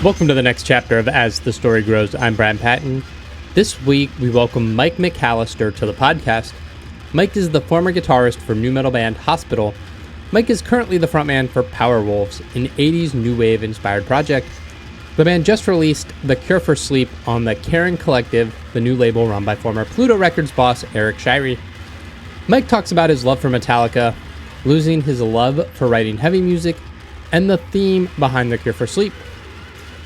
Welcome to the next chapter of As the Story Grows. I'm Brian Patton. This week, we welcome Mike McAllister to the podcast. Mike is the former guitarist for new metal band Hospital. Mike is currently the frontman for Powerwolves, an 80s new wave inspired project. The band just released The Cure for Sleep on the Charon Collective, the new label run by former Pluto Records boss Eric Shirey. Mike talks about his love for Metallica, losing his love for writing heavy music, and the theme behind The Cure for Sleep.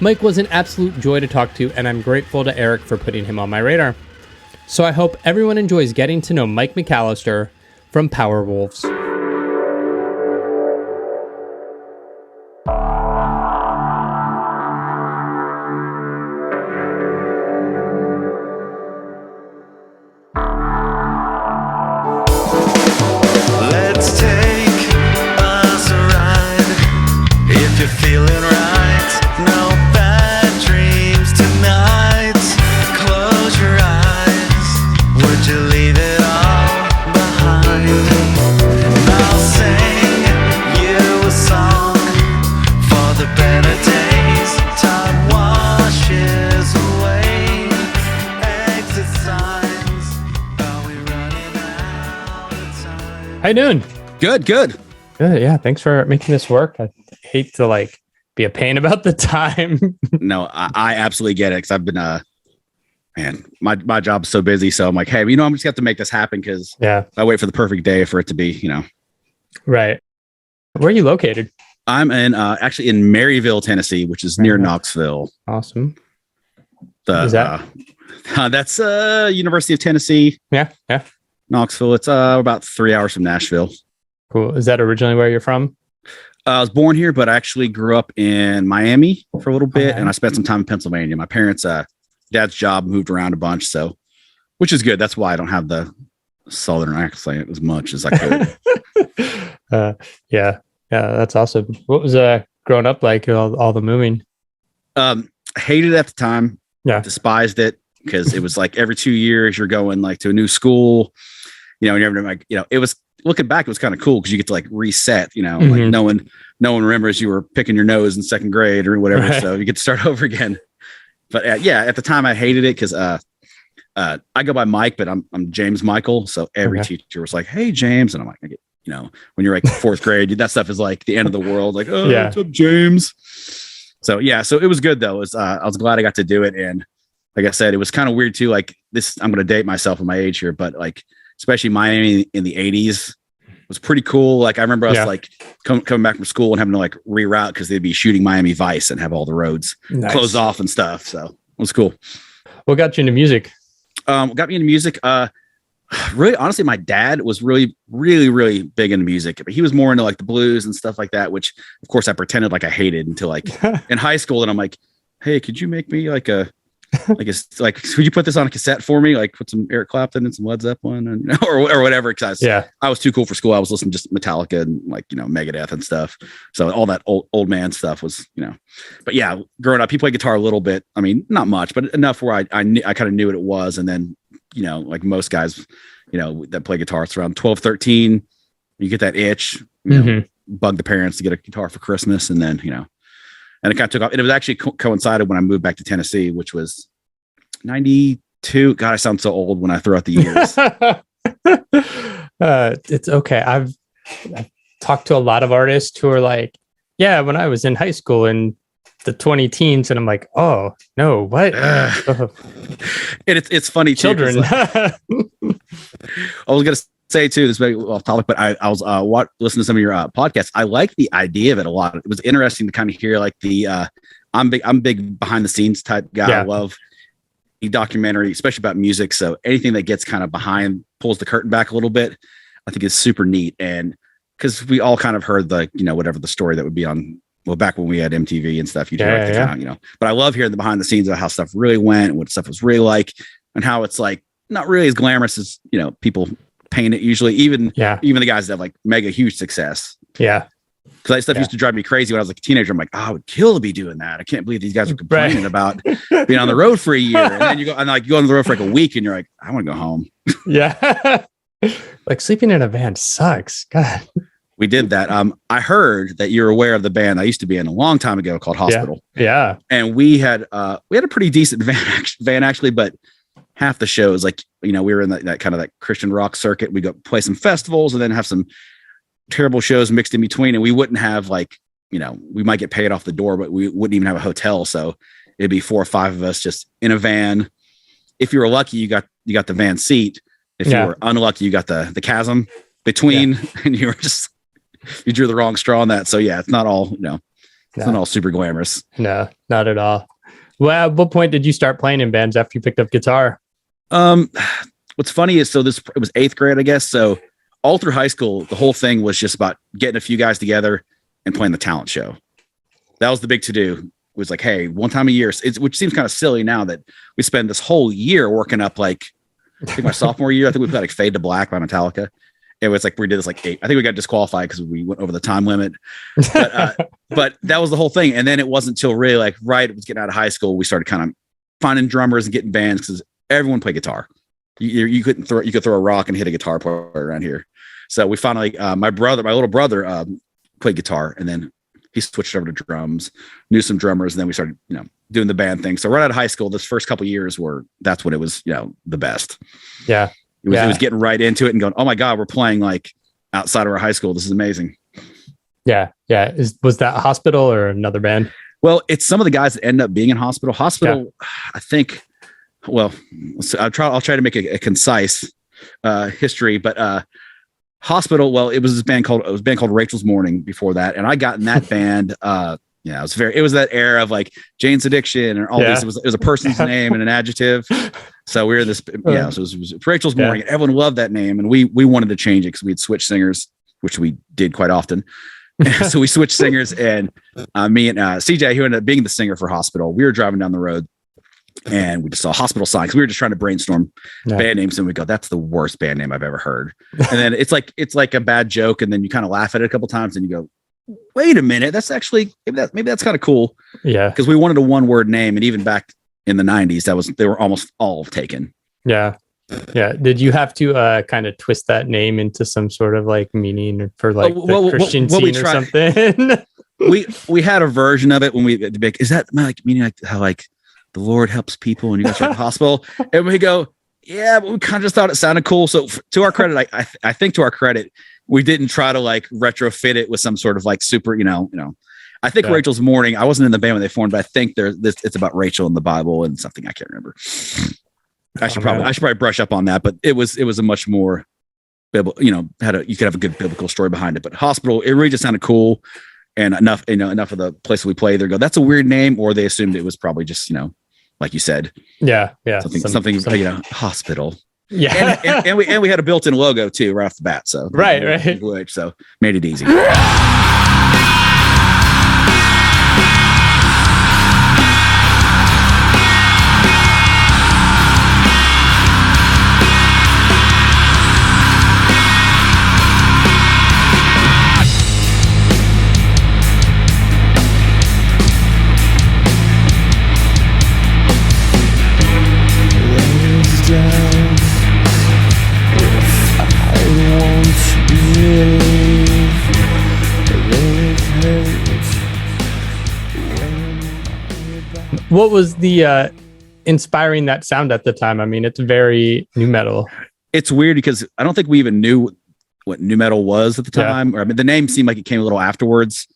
Mike was an absolute joy to talk to, and I'm grateful to Eric for putting him on my radar. So I hope everyone enjoys getting to know Mike McAllister from Powerwolves. Let's take us a ride if you're feeling right. No bad dreams tonight. Close your eyes. Would you leave it all behind? I'll sing you a song for the better days. Time washes away exit signs. Are we running out of time? How you doing? Good. Good, yeah. Thanks for making this work. I hate to be a pain about the time. No, I absolutely get it because I've been man, my job's so busy. So I'm like, hey, I'm just gonna have to make this happen because I wait for the perfect day for it to be, Right. Where are you located? I'm in actually in Maryville, Tennessee, which is near Knoxville. Awesome. Is that that's University of Tennessee. Yeah. Knoxville. It's about 3 hours from Nashville. Cool. Is that originally where you're from? I was born here, but I actually grew up in Miami for a little bit, and I spent some time in Pennsylvania. My parents' dad's job moved around a bunch, so which is good. That's why I don't have the southern accent as much as I could. Yeah, that's awesome. What was growing up like? All the moving. Hated it at the time. Yeah, despised it because it was like every 2 years you're going to a new school. And you're it was. Looking back, it was kind of cool because you get to reset, like no one remembers you were picking your nose in second grade or whatever. Right. So you get to start over again. But at the time I hated it because I go by Mike, but I'm James Michael. So every teacher was like, "Hey, James," and I'm like, when you're fourth grade, that stuff is like the end of the world. Like, oh, what's up, James? So so it was good though. I was glad I got to do it, and like I said, it was kind of weird too. Like this, I'm going to date myself in my age here, but especially Miami in the 80s was pretty cool. Like I remember us coming back from school and having to reroute because they'd be shooting Miami Vice and have all the roads closed off and stuff. So it was cool. What got you into music? Got me into music. Really, honestly, my dad was really, really, really big into music, but he was more into the blues and stuff like that, which of course I pretended I hated until in high school. And I'm like, hey, could you make me could you put this on a cassette for me? Put some Eric Clapton and some Led Zeppelin and or whatever. Cause I was too cool for school. I was listening to just Metallica and Megadeth and stuff. So all that old man stuff was, but growing up, he played guitar a little bit. I mean, not much, but enough where I kind of knew what it was. And then, like most guys, that play guitar, it's around 12, 13, you get that itch, bug the parents to get a guitar for Christmas. And then, and it kind of took off. And it was actually coincided when I moved back to Tennessee, which was 92. God, I sound so old when I throw out the years. It's okay. I've talked to a lot of artists who are like, when I was in high school in the 20 teens, and I'm like, oh no, what? It's funny. Children. I was going to say too, this is off topic, but I was listening to some of your podcasts. I like the idea of it a lot. It was interesting to kind of hear the I'm big behind the scenes type guy. I love the documentary, especially about music. So anything that gets kind of behind, pulls the curtain back a little bit, I think is super neat. And because we all kind of heard whatever the story that would be on, back when we had MTV and stuff, you'd hear kind of, but I love hearing the behind the scenes of how stuff really went and what stuff was really like and how it's not really as glamorous as, people paint it usually, even the guys that have mega huge success. Yeah. Because that stuff used to drive me crazy when I was a teenager. I'm like, I would kill to be doing that. I can't believe these guys are complaining about being on the road for a year. And then you go on the road for a week and you're like, I want to go home. Yeah. Sleeping in a van sucks. God. we did that. I heard that you're aware of the band I used to be in a long time ago called Hospital. Yeah. And we had a pretty decent van actually, but half the shows, like, we were in that kind of that Christian rock circuit. We go play some festivals and then have some terrible shows mixed in between. And we wouldn't have we might get paid off the door, but we wouldn't even have a hotel. So it'd be 4 or 5 of us just in a van. If you were lucky, you got the van seat. If you were unlucky, you got the chasm between, and you drew the wrong straw on that. So yeah, it's not all, it's not all super glamorous. No, not at all. Well, at what point did you start playing in bands after you picked up guitar? What's funny is, it was 8th grade, I guess. So all through high school, the whole thing was just about getting a few guys together and playing the talent show. That was the big to do. It was like, hey, one time a year, which seems kind of silly now that we spend this whole year working up, like, I think my sophomore year, I think we played like Fade to Black by Metallica. It was like, we did this like 8. I think we got disqualified because we went over the time limit, but that was the whole thing. And then it wasn't until really like, it was getting out of high school, we started kind of finding drummers and getting bands because everyone played guitar. You could throw a rock and hit a guitar player around here. So we finally, my little brother played guitar, and then he switched over to drums, knew some drummers. And then we started, doing the band thing. So right out of high school, this first couple of years that's when it was, the best. Yeah. It was getting right into it and going, oh my God, we're playing like outside of our high school. This is amazing. Yeah. Yeah. Was that Hospital or another band? Well, it's some of the guys that end up being in Hospital. I think, well, I'll try to make a concise history, but Hospital, well, it was a band called Rachel's Morning before that. And I got in that band, it was that era of like Jane's Addiction and all these. It was a person's name and an adjective. So we were this, so it was Rachel's Morning. And everyone loved that name, and we wanted to change it because we'd switch singers, which we did quite often. So we switched singers, and me and CJ, who ended up being the singer for Hospital, we were driving down the road, and we just saw Hospital sign because we were just trying to brainstorm band names, and we go, "That's the worst band name I've ever heard." And then it's like a bad joke, and then you kind of laugh at it a couple times, and you go, wait a minute, that's actually maybe that's kind of cool. Yeah, because we wanted a 1-word name, and even back in the 90s, they were almost all taken. Yeah. Did you have to kind of twist that name into some sort of like meaning for like the Christian scene or something? we had a version of it when is that like meaning like how like the Lord helps people when you go to the hospital? And we go, yeah, but we kind of just thought it sounded cool. So to our credit, I think to our credit, we didn't try to like retrofit it with some sort of like super, I think Rachel's Morning, I wasn't in the band when they formed, but I think it's about Rachel in the Bible and something I can't remember. I should probably brush up on that, but it was a much more biblical, you could have a good biblical story behind it. But Hospital, it really just sounded cool, and enough of the places we play, they go, that's a weird name, or they assumed it was probably just, like you said, something Hospital. Yeah, and we had a built-in logo too right off the bat, so right, so made it easy. What was the inspiring that sound at the time? I mean, it's very nu metal. It's weird because I don't think we even knew what nu metal was at the time. Or, I mean, the name seemed like it came a little afterwards.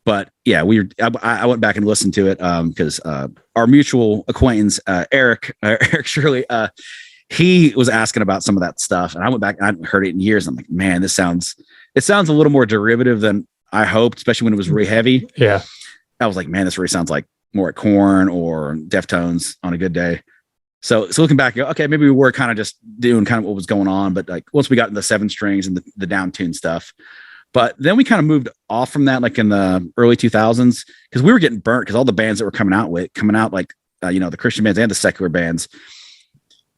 But yeah, I went back and listened to it because our mutual acquaintance, Eric Shirley, he was asking about some of that stuff. And I went back and I hadn't heard it in years. I'm like, man, it sounds a little more derivative than I hoped, especially when it was really heavy. Yeah. I was like, man, this really sounds like more at Korn or Deftones on a good day. So looking back, okay, maybe we were kind of just doing kind of what was going on, but like once we got into the 7 strings and the down tune stuff, but then we kind of moved off from that, like in the early 2000s, because we were getting burnt because all the bands that were coming out like the Christian bands and the secular bands,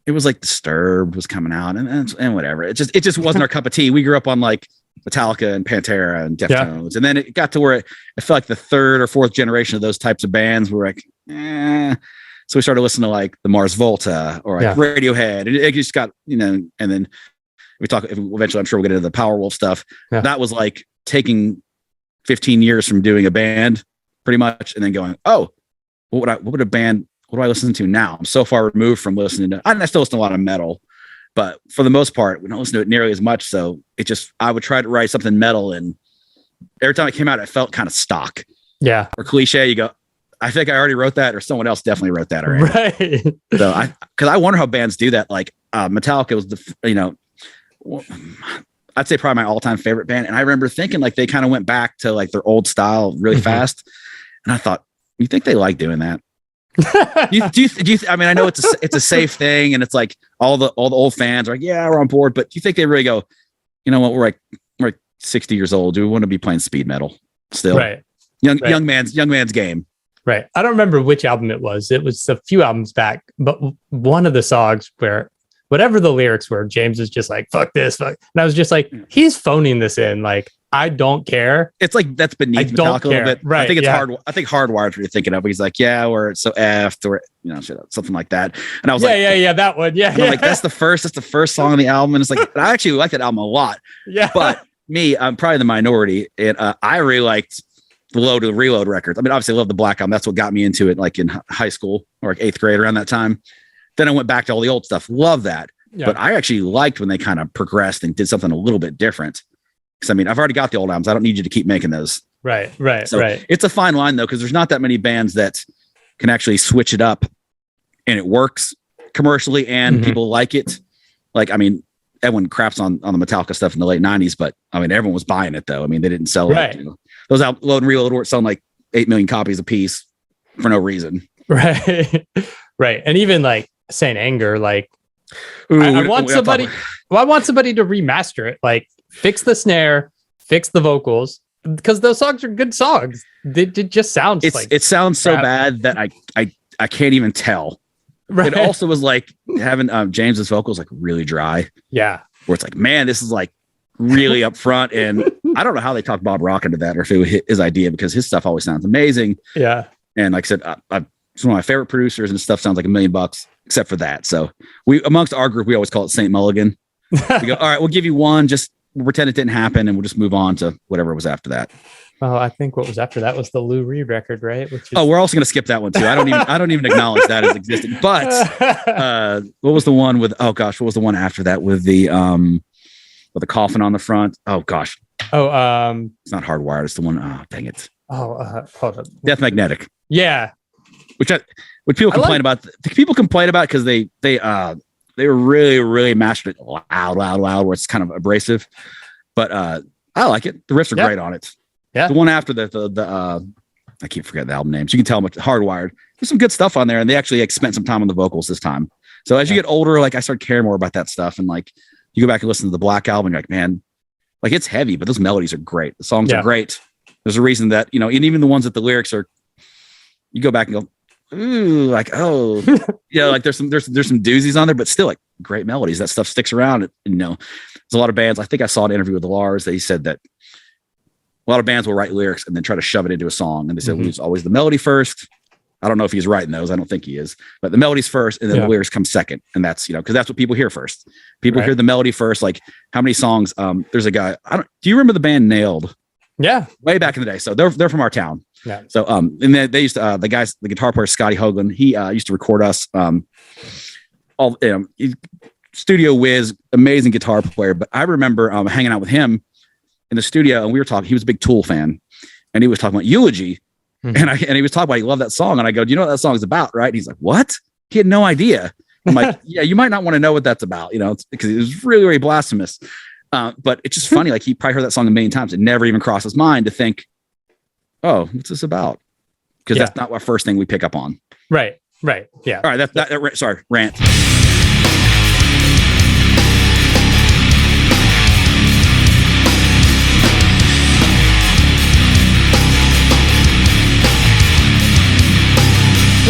it was like Disturbed was coming out and whatever. It just wasn't our cup of tea. We grew up on like Metallica and Pantera and Deftones. And then it got to where I felt like the 3rd or 4th generation of those types of bands were like, So we started listening to like the Mars Volta or like Radiohead. And it just got, and then we talk eventually, I'm sure we'll get into the Powerwolf stuff. Yeah. That was like taking 15 years from doing a band pretty much, and then going, oh, what do I listen to now? I'm so far removed from listening to, I still listen to a lot of metal, but for the most part, we don't listen to it nearly as much. So I would try to write something metal, and every time it came out, it felt kind of stock. Yeah. Or cliche. You go, I think I already wrote that, or someone else definitely wrote that already. Right. So because I wonder how bands do that. Like Metallica was I'd say probably my all-time favorite band. And I remember thinking like they kind of went back to like their old style really fast. And I thought, you think they like doing that? do you I mean, I know it's a safe thing, and it's like all the old fans are like, yeah, we're on board. But do you think they really go, you know what, we're like 60 years old. Do we want to be playing speed metal still? Right. Young man's game. Right. I don't remember which album it was. It was a few albums back, but one of the songs where whatever the lyrics were, James was just like, fuck this, fuck. And I was just like, he's phoning this in. Like, I don't care. It's like, that's beneath Metallica a little bit. Right. I think it's hard. I think Hardwired's what you're thinking of. He's like, yeah, or it's so effed, or, something like that. And I was yeah, that one. Yeah. I'm like, that's the first song on the album. And it's like, I actually like that album a lot. Yeah. But me, I'm probably the minority. And I really liked the Load and Reload records. I mean, obviously I love the Black Album. That's what got me into it, like in high school or like 8th grade around that time. Then I went back to all the old stuff. Love that. Yeah. But I actually liked when they kind of progressed and did something a little bit different. Because I mean, I've already got the old albums. I don't need you to keep making those. Right. So it's a fine line though, because there's not that many bands that can actually switch it up and it works commercially and people like it. Like, I mean, everyone craps on the Metallica stuff in the late 90s, but I mean, everyone was buying it though. I mean, they didn't sell it. Those Load and Reload were selling like 8 million copies a piece for no reason. Right. Right. And even like Saint Anger, like, I want somebody to remaster it, like fix the snare, fix the vocals, because those songs are good songs. It just sounds it sounds so bad that I can't even tell. Right. It also was like having James's vocals like really dry. Yeah. Where it's like, man, this is like really up front. And I don't know how they talked Bob Rock into that, or if it was his idea, because his stuff always sounds amazing. Yeah. And like I said, he's one of my favorite producers, and his stuff sounds like $1 million, except for that. So amongst our group, we always call it St. Mulligan. We go, all right, we'll give you one, just pretend it didn't happen, and we'll just move on to whatever was after that. Oh, I think what was after that was the Lou Reed record, right? We're also going to skip that one too. I don't even acknowledge that as existing. But what was the one with? Oh gosh, what was the one after that with the coffin on the front? Oh gosh. It's not Hardwired. It's the one. Oh dang it. Hold on. Death Magnetic. Yeah. Which people complain about. People complain about because they were really, really mastered it loud, where it's kind of abrasive. But I like it. The riffs are great on it. Yeah. The one after the I keep forgetting the album names. You can tell them it's Hardwired. There's some good stuff on there, and they actually spent some time on the vocals this time. So as you get older, like I start caring more about that stuff, and like you go back and listen to the Black Album, and you're like, man, like it's heavy, but those melodies are great. The songs are great. There's a reason that, and even the ones that the lyrics are, you go back and go, ooh, like, oh, like there's some doozies on there, but still like great melodies. That stuff sticks around. There's a lot of bands. I think I saw an interview with Lars that he said that a lot of bands will write lyrics and then try to shove it into a song. And they said, it's always the melody first. I don't know if he's writing those. I don't think he is, but the melody's first and then the lyrics come second. And that's, because that's what people hear first. People hear the melody first. Like how many songs, there's a guy, do you remember the band Nailed? Yeah. Way back in the day. So they're from our town. Yeah. So, and then they used to, the guitar player, Scotty Hoagland, he used to record us, studio whiz, amazing guitar player. But I remember hanging out with him in the studio, and we were talking. He was a big Tool fan, and he was talking about Eulogy, and he was talking about he loved that song. And I go, do you know what that song is about? Right? And he's like, what? He had no idea. I'm like, yeah, you might not want to know what that's about, because it was really, really blasphemous. But it's just funny. Like he probably heard that song a million times. It never even crossed his mind to think, oh, what's this about? Because that's not our first thing we pick up on. Right. Yeah. All right. Sorry. Rant.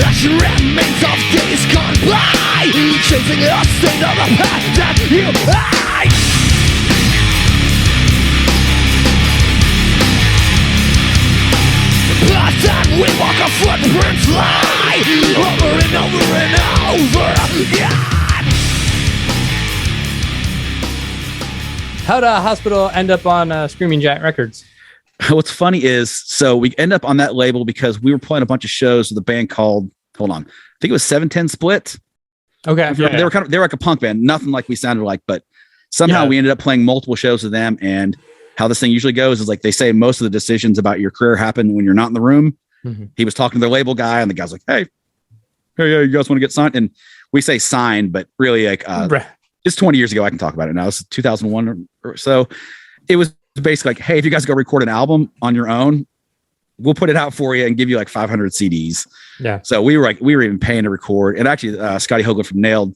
As your remains of days gone by, chasing a state of the path that you hide. Last time we walk our footprints lie over and over and over again. How'd Hospital end up on Screaming Giant Records? What's funny is, so we end up on that label because we were playing a bunch of shows with a band called, hold on, I think it was 710 Split. Okay. They were like a punk band, nothing like we sounded like, but somehow we ended up playing multiple shows with them. And how this thing usually goes is like they say most of the decisions about your career happen when you're not in the room. Mm-hmm. He was talking to their label guy, and the guy's like, hey, you guys want to get signed? And we say signed, but really like it's 20 years ago. I can talk about it now. It's 2001 or so. It was basically like, hey, if you guys go record an album on your own, we'll put it out for you and give you like 500 CDs. Yeah. So we were even paying to record. And actually, Scotty Hoagland from Nailed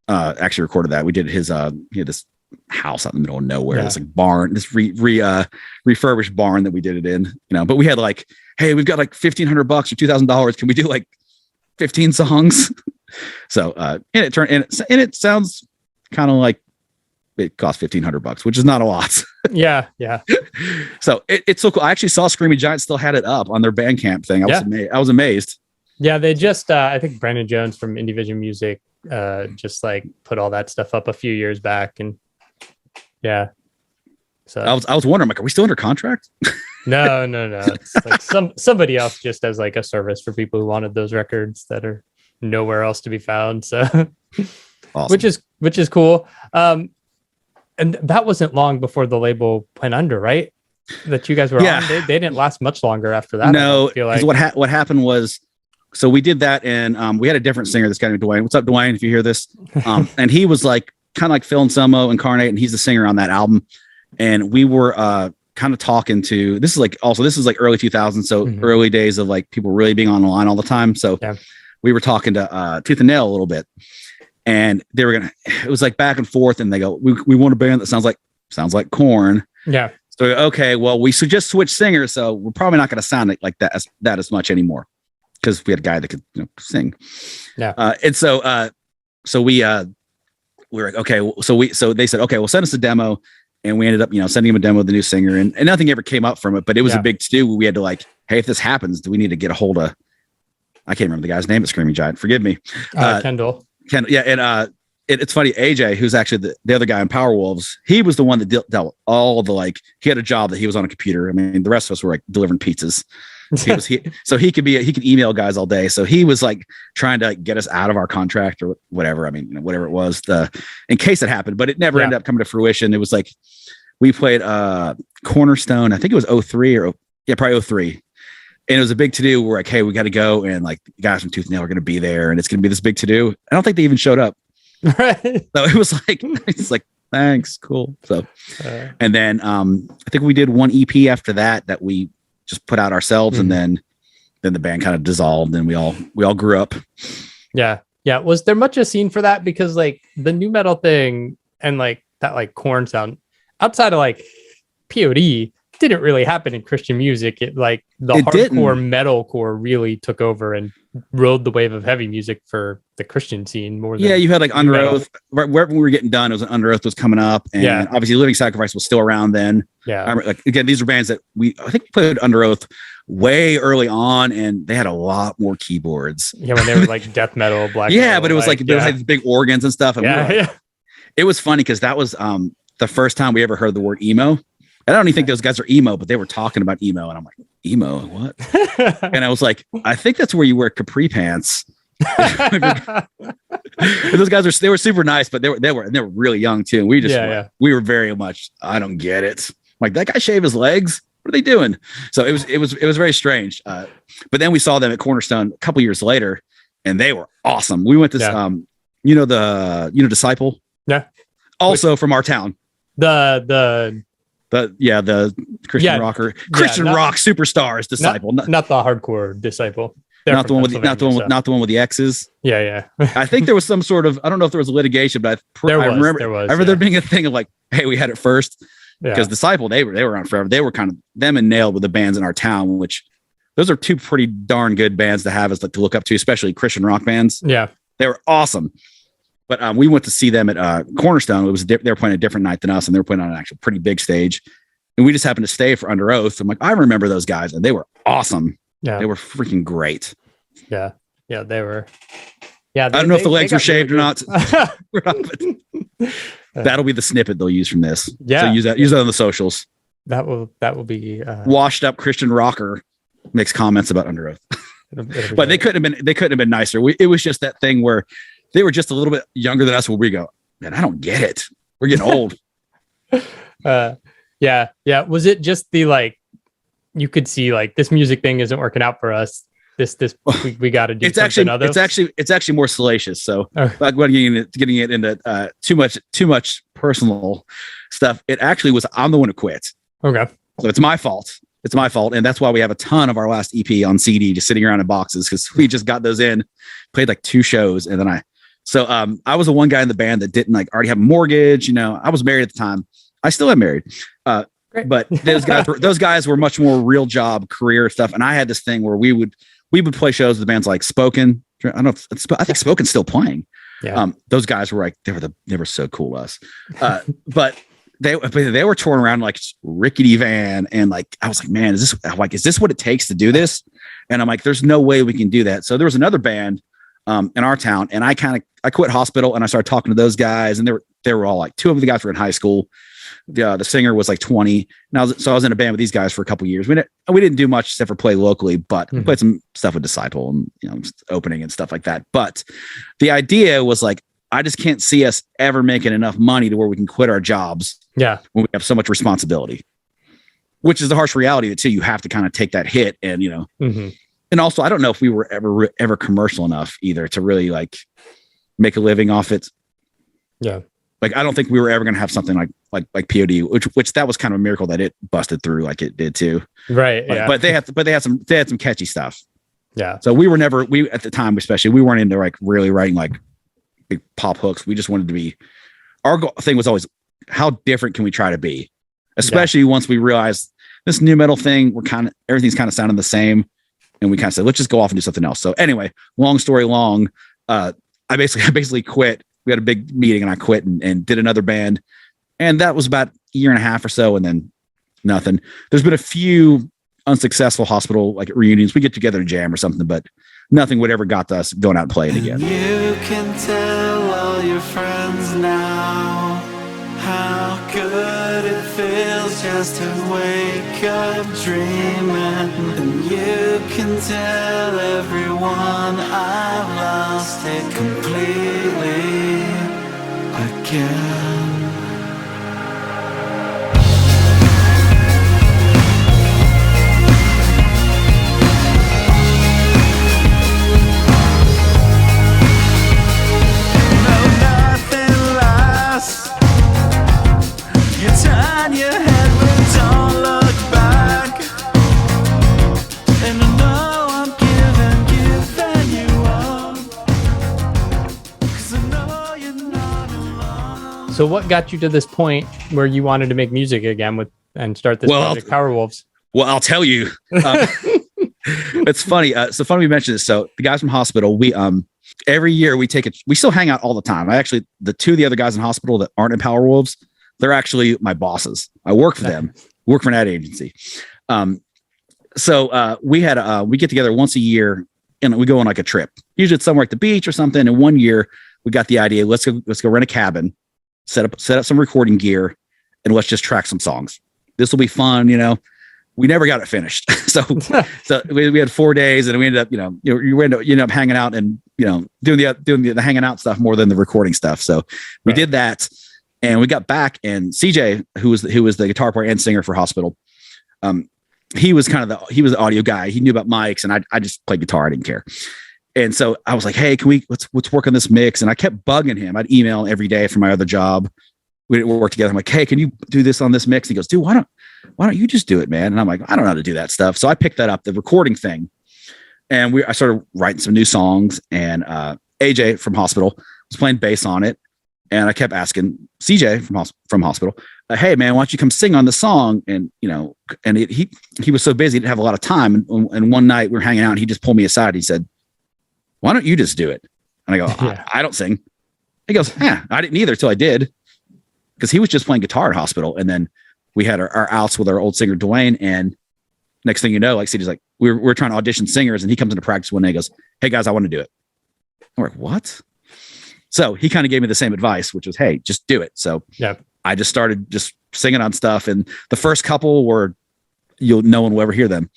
actually recorded that. We did his, he had this house out in the middle of nowhere. This like barn, this refurbished barn that we did it in, but we had like, hey, we've got like $1,500 or $2,000. Can we do like 15 songs? So, and it sounds kind of like it cost $1,500, which is not a lot. Yeah. So it's so cool. I actually saw Screaming Giant still had it up on their Bandcamp thing. I was amazed. Yeah, they just I think Brandon Jones from Indie Vision Music just like put all that stuff up a few years back, and so I was wondering, like, are we still under contract? No. It's like somebody else just as like a service for people who wanted those records that are nowhere else to be found. So awesome. which is cool. And that wasn't long before the label went under, right? That you guys were on. They didn't last much longer after that. No, I feel like. What happened was, so we did that, and we had a different singer, this guy named Dwayne. What's up, Dwayne, if you hear this? And he was like kind of like Phil Anselmo Incarnate, and he's the singer on that album. And we were kind of talking to, this is like early 2000s, so early days of like people really being on the line all the time. So we were talking to Tooth and Nail a little bit. And they were it was like back and forth, and they go, we want a band that sounds like Korn. Yeah. So okay, well, we should just switch singers, so we're probably not going to sound like that as much anymore, because we had a guy that could sing. Yeah. And so we were like, okay, so they said, okay, well, send us a demo, and we ended up sending him a demo of the new singer, and nothing ever came up from it, but it was a big to-do. We had to like, hey, if this happens, do we need to get a hold of? I can't remember the guy's name at Screaming Giant. Forgive me. Kendall. Yeah, and it's funny. AJ, who's actually the other guy in Power Wolves, he was the one that dealt with all the like. He had a job that he was on a computer. I mean, the rest of us were like delivering pizzas. So he could email guys all day. So he was like trying to get us out of our contract or whatever. I mean, whatever it was, in case it happened, but it never ended up coming to fruition. It was like we played Cornerstone. I think it was 03 probably 03. And it was a big to do. We're like, hey, we got to go. And like the guys from Tooth and Nail are going to be there, and it's going to be this big to do. I don't think they even showed up. Right. So it was like, it's like, thanks. Cool. So, and then I think we did one EP after that we just put out ourselves. And then the band kind of dissolved, and we all grew up. Yeah. Yeah. Was there much a scene for that? Because like the new metal thing and like that, like Korn sound outside of like POD didn't really happen in Christian music. It like the hardcore metalcore really took over and rode the wave of heavy music for the Christian scene more than you had like Under Oath. Wherever we were getting done, it was Under Oath was coming up, and obviously Living Sacrifice was still around then. Yeah, I remember, like again, these are bands that I think we played Under Oath way early on, and they had a lot more keyboards. Yeah, when they were like death metal, black. Metal, but it was like there was like big organs and stuff. And it was funny because that was the first time we ever heard the word emo. I don't even think those guys are emo, but they were talking about emo, and I'm like, emo, what? And I was like, I think that's where you wear capri pants. Those guys they were super nice, but they were really young too. And we just we were very much, I don't get it. Like, that guy shaved his legs. What are they doing? So it was very strange. But then we saw them at Cornerstone a couple years later, and they were awesome. We went to Disciple. Yeah. Also from our town. The Christian rocker, rock superstars Disciple, not the hardcore Disciple. Not the one with the X's. Yeah. I think there was some sort of, I don't know if there was litigation, but I remember there being a thing of like, hey, we had it first, because Disciple, they were around forever. They were kind of, them and Nailed were the bands in our town, which those are two pretty darn good bands to have as like to look up to, especially Christian rock bands. Yeah, they were awesome. But we went to see them at Cornerstone. It was they were playing a different night than us, and they were playing on an actual pretty big stage. And we just happened to stay for Under Oath. I'm like, I remember those guys, and they were awesome. Yeah, they were freaking great. Yeah, they were. Yeah, I don't know if the legs were shaved or not. That'll be the snippet they'll use from this. Yeah. So use that on the socials. That will be washed up Christian rocker makes comments about Under Oath. But they couldn't have been nicer. It was just that thing where they were just a little bit younger than us, where we go, man, I don't get it. We're getting old. Yeah. Was it just the, like, you could see like this music thing isn't working out for us. We got to do something other. It's actually more salacious. So like getting it into too much personal stuff. It actually was, I'm the one who quit. Okay. So it's my fault. And that's why we have a ton of our last EP on CD just sitting around in boxes, because we just got those in, played like 2 shows. And then I was the one guy in the band that didn't like already have a mortgage. You know, I was married at the time. I still am married. But those guys were much more real job career stuff. And I had this thing where we would play shows with bands like Spoken. I don't know I think Spoken's still playing. Yeah. Those guys were like, they were so cool to us. But they were touring around like rickety van. And like, I was like, man, is this what it takes to do this? And I'm like, there's no way we can do that. So there was another band in our town, and I quit Hospital and I started talking to those guys, and they were all like, 2 of the guys were in high school. The singer was like 20. So I was in a band with these guys for a couple of years. We didn't do much except for play locally, but we played some stuff with Disciple and, you know, just opening and stuff like that. But the idea was like, I just can't see us ever making enough money to where we can quit our jobs. Yeah. When we have so much responsibility, which is the harsh reality that too, you have to kind of take that hit. And, you know, and also I don't know if we were ever commercial enough either to really like make a living off it. Yeah. Like, I don't think we were ever going to have something like POD, which that was kind of a miracle that it busted through like it did too. Right. But they had some catchy stuff. Yeah. So we at the time, especially, we weren't into like really writing like big pop hooks. We just wanted to be, our thing was always, how different can we try to be? Especially once we realized this new metal thing, everything's kind of sounding the same. And we kind of said, let's just go off and do something else. So anyway, long story long, I basically quit. We had a big meeting and I quit and did another band. And that was about a year and a half or so. And then nothing. There's been a few unsuccessful Hospital like reunions. We get together to jam or something, but nothing would ever got us going out and playing again. You can tell all your friends now how good it feels just to wake up dreaming. And you can tell everyone I've lost it completely again. Turn your head but don't look back. And I know I'm giving you up, 'cause I know you're not alone. So what got you to this point where you wanted to make music again and start this project, Powerwolves? Well, I'll tell you. It's funny. So funny we mentioned this. So the guys from Hospital, we every year we still hang out all the time. The 2 of the other guys in Hospital that aren't in Powerwolves, they're actually my bosses. I work for them, work for an ad agency. So we get together once a year and we go on like a trip. Usually it's somewhere at the beach or something. And one year we got the idea, let's go rent a cabin, set up some recording gear, and let's just track some songs. This will be fun. You know, we never got it finished. so we had 4 days and we ended up, you end up hanging out and, doing the hanging out stuff more than the recording stuff. So we did that. And we got back, and CJ, who was the guitar player and singer for Hospital, he was the audio guy. He knew about mics, and I just played guitar. I didn't care. And so I was like, hey, let's work on this mix. And I kept bugging him. I'd email every day from my other job. We didn't work together. I'm like, hey, can you do this on this mix? And he goes, dude, why don't you just do it, man? And I'm like, I don't know how to do that stuff. So I picked that up, the recording thing, and I started writing some new songs. And AJ from Hospital was playing bass on it. And I kept asking CJ from Hospital, hey man, why don't you come sing on the song? And, he was so busy, he didn't have a lot of time. And one night we were hanging out and he just pulled me aside. He said, why don't you just do it? And I go, I don't sing. He goes, yeah, I didn't either till I did. Cause he was just playing guitar at Hospital. And then we had our outs with our old singer, Dwayne. And next thing you know, like CJ's like, we're trying to audition singers. And he comes into practice one day and goes, hey guys, I want to do it. I'm like, what? So he kind of gave me the same advice, which was, hey, just do it. So Yeah. I just started just singing on stuff, and the first couple were no one will ever hear them.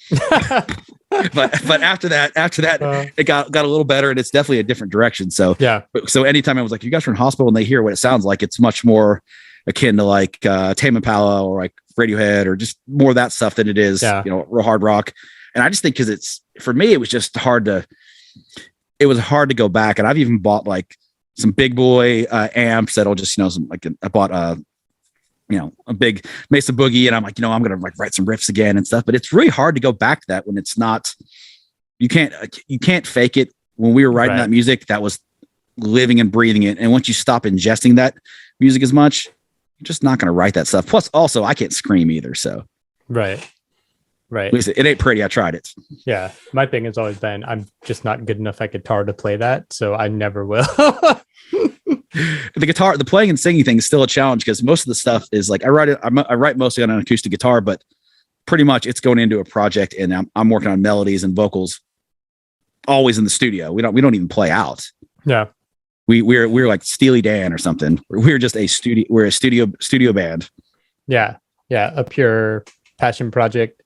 but after that, it got a little better, and it's definitely a different direction. So So anytime I was like, you guys are in hospital, and they hear what it sounds like, it's much more akin to like Tame Impala or like Radiohead or just more of that stuff than it is, real hard rock. And I just think because for me, it was just hard to go back. And I've even bought like some big boy amps that'll just, I bought a big Mesa Boogie, and I'm like, I'm going to like write some riffs again and stuff, but it's really hard to go back to that when it's not, you can't fake it. When we were writing that music, that was living and breathing it. And once you stop ingesting that music as much, you're just not going to write that stuff. Plus also I can't scream either. So. Right. At least it ain't pretty. I tried it. Yeah. My thing has always been, I'm just not good enough at guitar to play that. So I never will. The playing and singing thing is still a challenge because most of the stuff is like I write mostly on an acoustic guitar, but pretty much it's going into a project, and I'm working on melodies and vocals always in the studio. We don't even play out. Yeah. We're like Steely Dan or something. We're just a studio band. Yeah. Yeah. A pure passion project.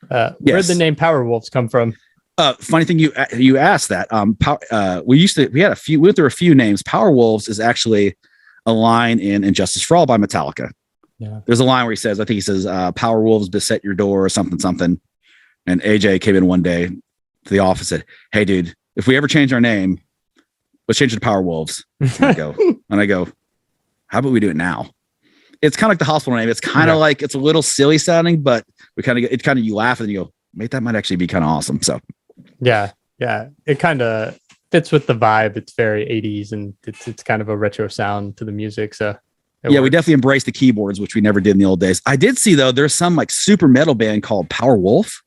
Where'd the name Power Wolves come from? Funny thing you asked that. We went through a few names. Power Wolves is actually a line in Injustice for All by Metallica. Yeah. There's a line where he says, Power Wolves beset your door or something. And AJ came in one day to the office and said, hey dude, if we ever change our name, let's change it to Power Wolves. And I go, how about we do it now? It's kind of like the hospital name. It's kind of like, it's a little silly sounding, but you laugh and you go, mate, that might actually be kind of awesome. So yeah. It kind of fits with the vibe. It's very 80s, and it's kind of a retro sound to the music. So we definitely embraced the keyboards, which we never did in the old days. I did see though, there's some like super metal band called Power Wolf,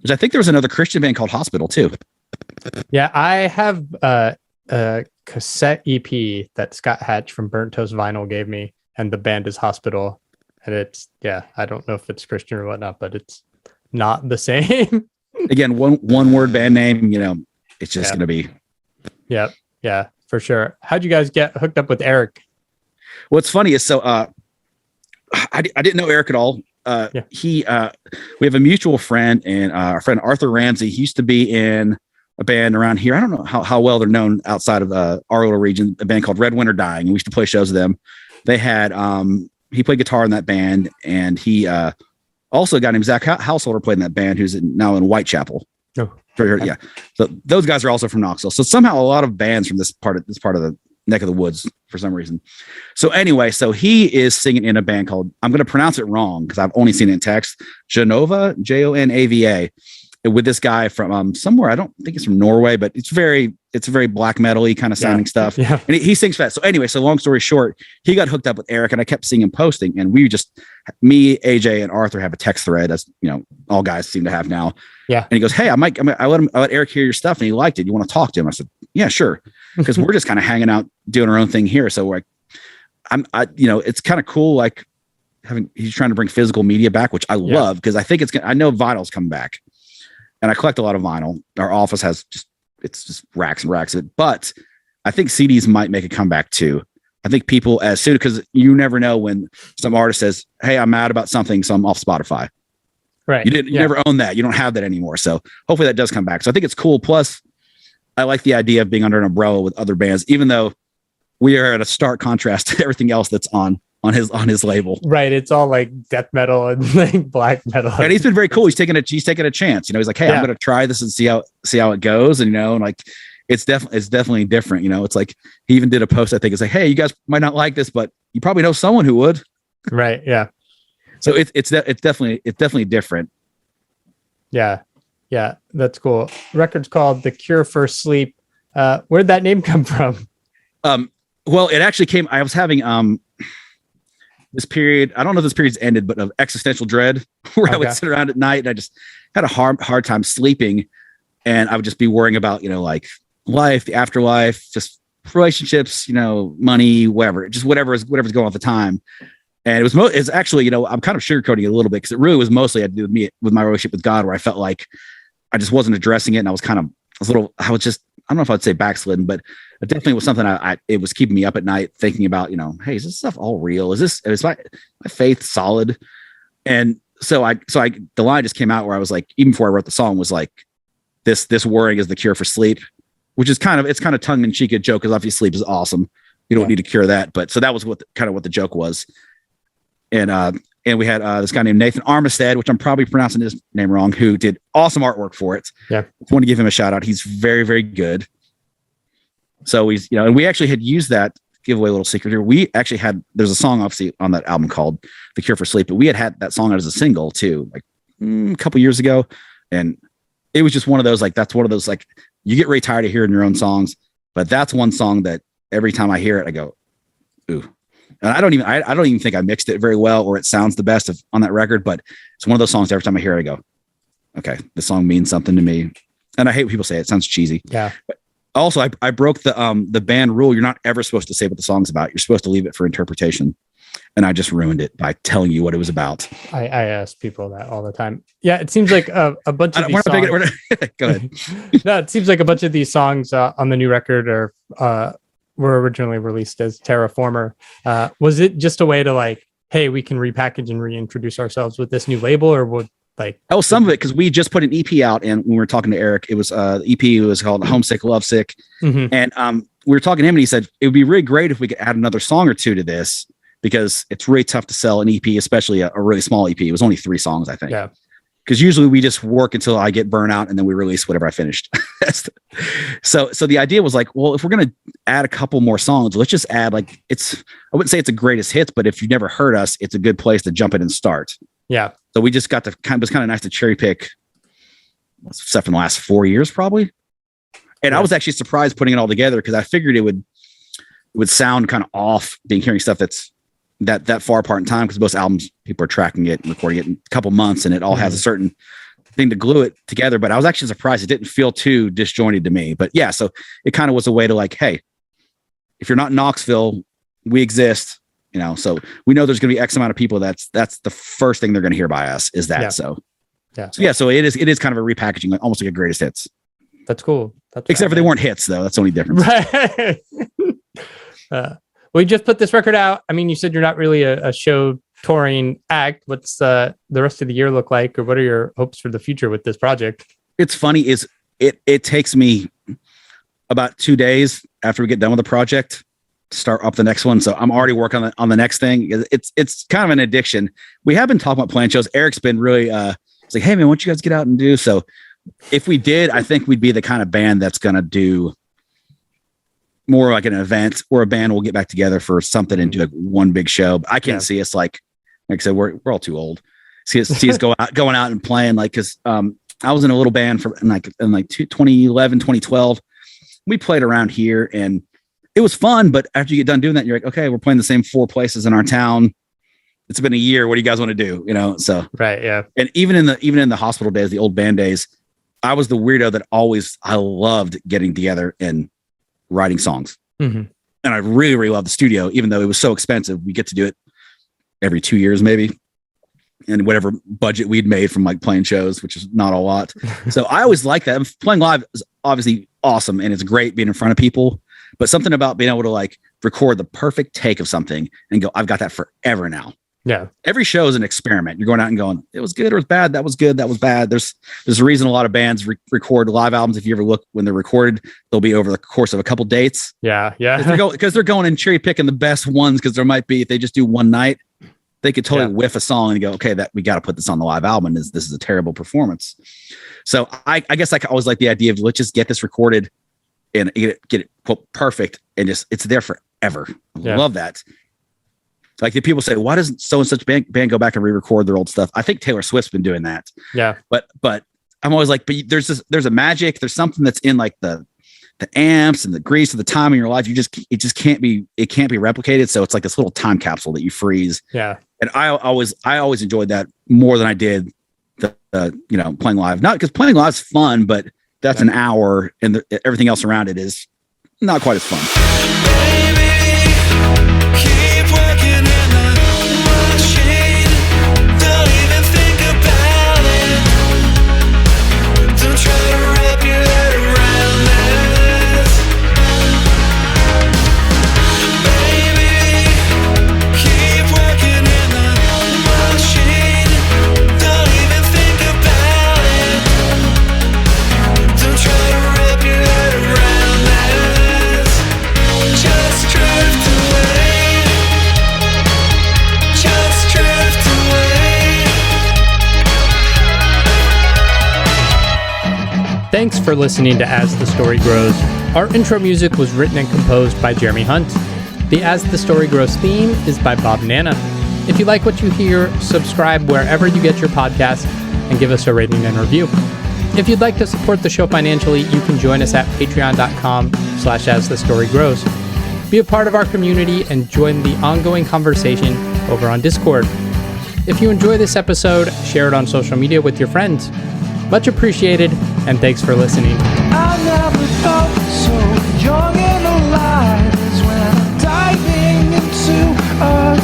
which I think there was another Christian band called Hospital too. Yeah. I have a cassette EP that Scott Hatch from Burnt Toast Vinyl gave me, and the band is Hospital. And it's, I don't know if it's Christian or whatnot, but it's not the same. Again, one word band name, it's just going to be. Yep. Yeah, for sure. How'd you guys get hooked up with Eric? What's funny is, I didn't know Eric at all. We have a mutual friend, and our friend Arthur Ramsey. He used to be in a band around here. I don't know how well they're known outside of our little region, a band called Red Winter Dying. We used to play shows with them. They had, he played guitar in that band, and he also a guy named Zach Householder played in that band, who's now in Whitechapel. Oh, okay. Yeah. So those guys are also from Knoxville. So somehow a lot of bands from this part of the neck of the woods for some reason. So anyway, he is singing in a band called, I'm going to pronounce it wrong because I've only seen it in text, Genova, Jonava, with this guy from somewhere. I don't think it's from Norway, but it's very black metal-y kind of sounding stuff. Yeah. And he sings fast. So anyway, long story short, he got hooked up with Eric, and I kept seeing him posting, and me, AJ, and Arthur have a text thread, as all guys seem to have now. Yeah. And he goes, hey, I let Eric hear your stuff, and he liked it. You want to talk to him? I said, yeah, sure. Because we're just kind of hanging out doing our own thing here. So like, it's kind of cool. Like he's trying to bring physical media back, which I love, because I think I know vinyl's coming back. And I collect a lot of vinyl. Our office has just racks and racks of it. But I think CDs might make a comeback too. I think people because you never know when some artist says, hey, I'm mad about something, so I'm off Spotify. Right. You never own that. You don't have that anymore. So hopefully that does come back. So I think it's cool. Plus, I like the idea of being under an umbrella with other bands, even though we are at a stark contrast to everything else that's on his label. Right. It's all like death metal and like black metal. And he's been very cool. He's taking a chance. He's like, hey, I'm going to try this and see how it goes. And, and like, it's definitely different. It's like, he even did a post, I think it's like, hey, you guys might not like this, but you probably know someone who would. Right. Yeah. So it's definitely different. Yeah. Yeah. That's cool. Record's called The Cure for Sleep. Where'd that name come from? Well, it actually came, I was having, this period, I don't know if this period's ended, but of existential dread, where I would sit around at night and I just had a hard time sleeping, and I would just be worrying about, like life, the afterlife, just relationships, money, whatever whatever's going on at the time. And it's actually, I'm kind of sugarcoating it a little bit, because it really was mostly had to do with me, with my relationship with God, where I felt like I just wasn't addressing it. And I don't know if I'd say backslidden, but it definitely was something it was keeping me up at night thinking about, hey, is this stuff all real? Is my faith solid? And so the line just came out where I was like, even before I wrote the song, was like, this worrying is the cure for sleep, which is kind of tongue in cheek a joke, because obviously sleep is awesome. You don't need to cure that. But so that was what the joke was. And we had this guy named Nathan Armistead, which I'm probably pronouncing his name wrong, who did awesome artwork for it. Yeah. I want to give him a shout out. He's very, very good. So and we actually had used that, give away a little secret here. We actually there's a song obviously on that album called The Cure for Sleep, but we had that song out as a single too, like a couple years ago. And it was just one of those, that's one of those, you get really tired of hearing your own songs, but that's one song that every time I hear it, I go, ooh. And I don't even think I mixed it very well, or it sounds the best on that record, but it's one of those songs every time I hear it, I go, okay, this song means something to me. And I hate when people say it sounds cheesy. Yeah. But also, I broke the band rule. You're not ever supposed to say what the song's about. You're supposed to leave it for interpretation. And I just ruined it by telling you what it was about. I ask people that all the time. Yeah, it seems like a bunch of these songs. Go ahead. No, it seems like a bunch of these songs on the new record were originally released as Terraformer. Was it just a way to hey, we can repackage and reintroduce ourselves with this new label, or would some of it, because we just put an EP out, and when we were talking to Eric, it was the EP was called Homesick Lovesick. Mm-hmm. And we were talking to him, and he said it would be really great if we could add another song or two to this, because it's really tough to sell an EP, especially a really small EP. It was only 3 songs, I think. Yeah. Because usually we just work until I get burnt out, and then we release whatever I finished. So the idea was well, if we're going to add a couple more songs, let's just add I wouldn't say it's a greatest hits, but if you've never heard us, it's a good place to jump in and start. Yeah. So we just got to it was kind of nice to cherry pick stuff in the last 4 years, probably. And I was actually surprised putting it all together, because I figured it would sound kind of off hearing stuff that's that far apart in time, because most albums people are tracking it and recording it in a couple months, and it all has a certain thing to glue it together. But I was actually surprised it didn't feel too disjointed to me. But yeah, so it kind of was a way to hey, if you're not in Knoxville, we exist. So we know there's going to be X amount of people. That's the first thing they're going to hear by us is that. Yeah. So it is kind of a repackaging, almost like a greatest hits. That's cool. Except for they weren't hits though. That's the only difference. Right. Well, you just put this record out. I mean, you said you're not really a show touring act. What's the rest of the year look like, or what are your hopes for the future with this project? It's funny it takes me about 2 days after we get done with the project start up the next one. So I'm already working on the next thing. It's kind of an addiction. We have been talking about playing shows. Eric's been really it's hey man, why don't you guys get out and do? So if we did, I think we'd be the kind of band that's going to do more like an event, or a band will get back together for something and do one big show. But I can't see us like I said, we're all too old. See us going out and playing, because I was in a little band in 2011, 2012. We played around here and it was fun, but after you get done doing that, you're like, okay, we're playing the same 4 places in our town. It's been a year. What do you guys want to do? So right, yeah. And even in the hospital days, the old band days, I was the weirdo that I loved getting together and writing songs. Mm-hmm. And I really, really loved the studio, even though it was so expensive. We get to do it every 2 years, maybe, and whatever budget we'd made from playing shows, which is not a lot. So I always like that. Playing live is obviously awesome, and it's great being in front of people. But something about being able to record the perfect take of something and go, I've got that forever now. Yeah. Every show is an experiment. You're going out and going, it was good or it was bad. That was good. That was bad. There's a reason a lot of bands record live albums. If you ever look when they're recorded, they'll be over the course of a couple dates. Yeah. Yeah. Because they're going and cherry picking the best ones. Because there might be, if they just do one night, they could totally whiff a song and go, okay, that we got to put this on the live album. This is a terrible performance. So I guess I always like the idea of let's just get this recorded and get it quote perfect, and just it's there forever. I love that. The people say, why doesn't so and such band go back and re-record their old stuff? I think Taylor Swift's been doing that. Yeah. But I'm always but there's a magic. There's something that's in the amps and the grease of the time in your life. It can't be replicated. So it's like this little time capsule that you freeze. Yeah. And I always enjoyed that more than I did playing live. Not because playing live is fun, but that's an hour, and everything else around it is not quite as fun. Baby, keep working in the machine. Don't even think about it. Don't try to wrap your head around it. Thanks for listening to As the Story Grows. Our intro music was written and composed by Jeremy Hunt. The As the Story Grows theme is by Bob Nana. If you like what you hear, subscribe wherever you get your podcasts and give us a rating and review. If you'd like to support the show financially, you can join us at patreon.com/asthestorygrows. Be a part of our community and join the ongoing conversation over on Discord. If you enjoy this episode, share it on social media with your friends. Much appreciated, and thanks for listening. I never felt so young and alive as when I'm diving into a